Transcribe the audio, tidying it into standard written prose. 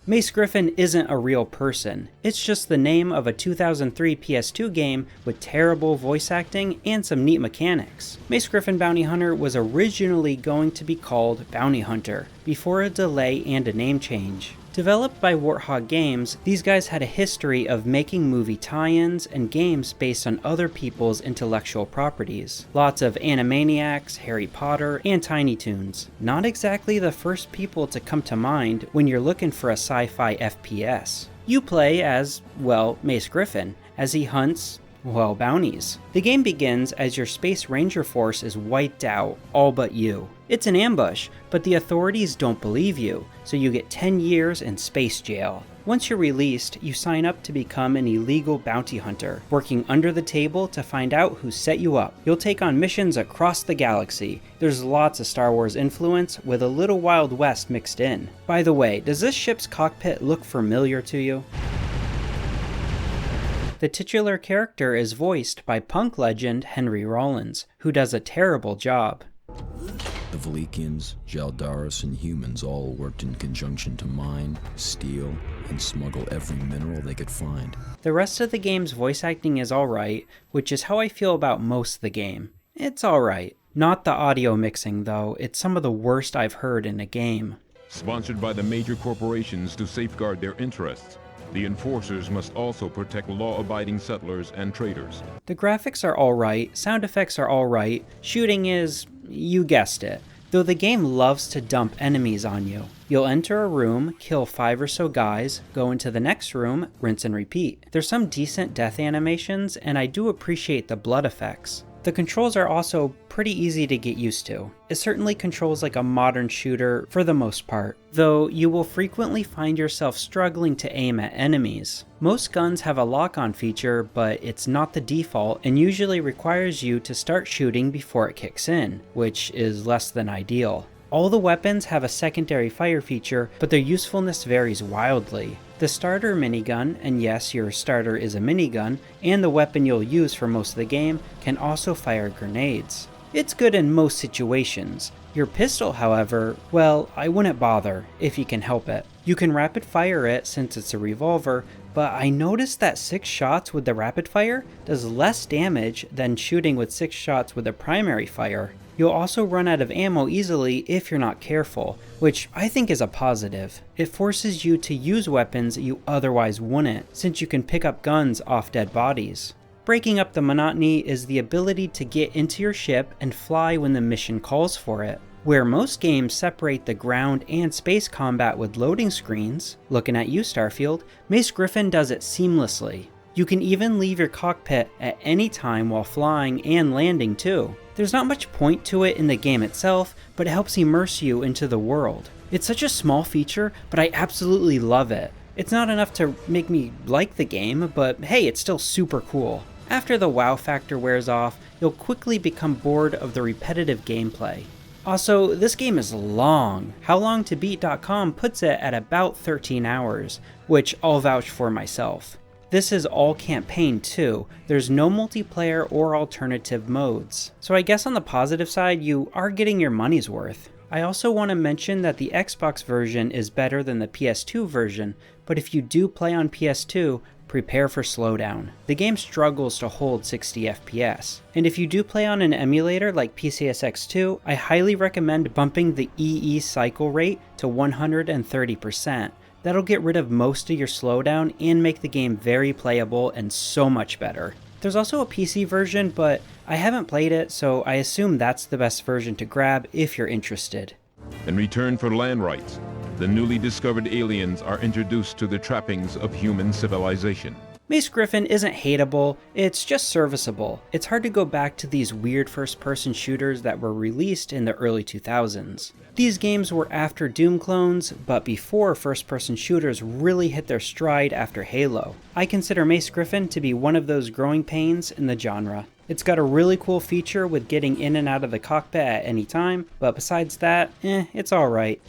Mace Griffin isn't a real person, it's just the name of a 2003 PS2 game with terrible voice acting and some neat mechanics. Mace Griffin Bounty Hunter was originally going to be called Bounty Hunter, before a delay and a name change. Developed by Warthog Games, these guys had a history of making movie tie-ins and games based on other people's intellectual properties. Lots of Animaniacs, Harry Potter, and Tiny Toons. Not exactly the first people to come to mind when you're looking for a sci-fi FPS. You play as, well, Mace Griffin, as he hunts, well, bounties. The game begins as your Space Ranger force is wiped out, all but you. It's an ambush, but the authorities don't believe you, so you get 10 years in space jail. Once you're released, you sign up to become an illegal bounty hunter, working under the table to find out who set you up. You'll take on missions across the galaxy. There's lots of Star Wars influence, with a little Wild West mixed in. By the way, does this ship's cockpit look familiar to you? The titular character is voiced by punk legend Henry Rollins, who does a terrible job. The Velikians, Jaldaris, and humans all worked in conjunction to mine, steal, and smuggle every mineral they could find. The rest of the game's voice acting is alright, which is how I feel about most of the game. It's alright. Not the audio mixing though, it's some of the worst I've heard in a game. Sponsored by the major corporations to safeguard their interests, the enforcers must also protect law-abiding settlers and traders. The graphics are alright, sound effects are alright, shooting is, you guessed it, though the game loves to dump enemies on you. You'll enter a room, kill 5 or so guys, go into the next room, rinse and repeat. There's some decent death animations, and I do appreciate the blood effects. The controls are also pretty easy to get used to. It certainly controls like a modern shooter for the most part, though you will frequently find yourself struggling to aim at enemies. Most guns have a lock-on feature, but it's not the default and usually requires you to start shooting before it kicks in, which is less than ideal. All the weapons have a secondary fire feature, but their usefulness varies wildly. The starter minigun, and yes, your starter is a minigun, and the weapon you'll use for most of the game, can also fire grenades. It's good in most situations. Your pistol, however, well, I wouldn't bother, if you can help it. You can rapid fire it since it's a revolver, but I noticed that 6 shots with the rapid fire does less damage than shooting with 6 shots with a primary fire. You'll also run out of ammo easily if you're not careful, which I think is a positive. It forces you to use weapons you otherwise wouldn't, since you can pick up guns off dead bodies. Breaking up the monotony is the ability to get into your ship and fly when the mission calls for it. Where most games separate the ground and space combat with loading screens, looking at you Starfield, Mace Griffin does it seamlessly. You can even leave your cockpit at any time while flying and landing too. There's not much point to it in the game itself, but it helps immerse you into the world. It's such a small feature, but I absolutely love it. It's not enough to make me like the game, but hey, it's still super cool. After the wow factor wears off, you'll quickly become bored of the repetitive gameplay. Also, this game is long. HowLongToBeat.com puts it at about 13 hours, which I'll vouch for myself. This is all campaign too. There's no multiplayer or alternative modes. So I guess on the positive side, you are getting your money's worth. I also want to mention that the Xbox version is better than the PS2 version, but if you do play on PS2, prepare for slowdown. The game struggles to hold 60 FPS. And if you do play on an emulator like PCSX2, I highly recommend bumping the EE cycle rate to 130%. That'll get rid of most of your slowdown and make the game very playable and so much better. There's also a PC version, but I haven't played it, so I assume that's the best version to grab if you're interested. In return for land rights, the newly discovered aliens are introduced to the trappings of human civilization. Mace Griffin isn't hateable, it's just serviceable. It's hard to go back to these weird first-person shooters that were released in the early 2000s. These games were after Doom clones, but before first-person shooters really hit their stride after Halo. I consider Mace Griffin to be one of those growing pains in the genre. It's got a really cool feature with getting in and out of the cockpit at any time, but besides that, it's alright.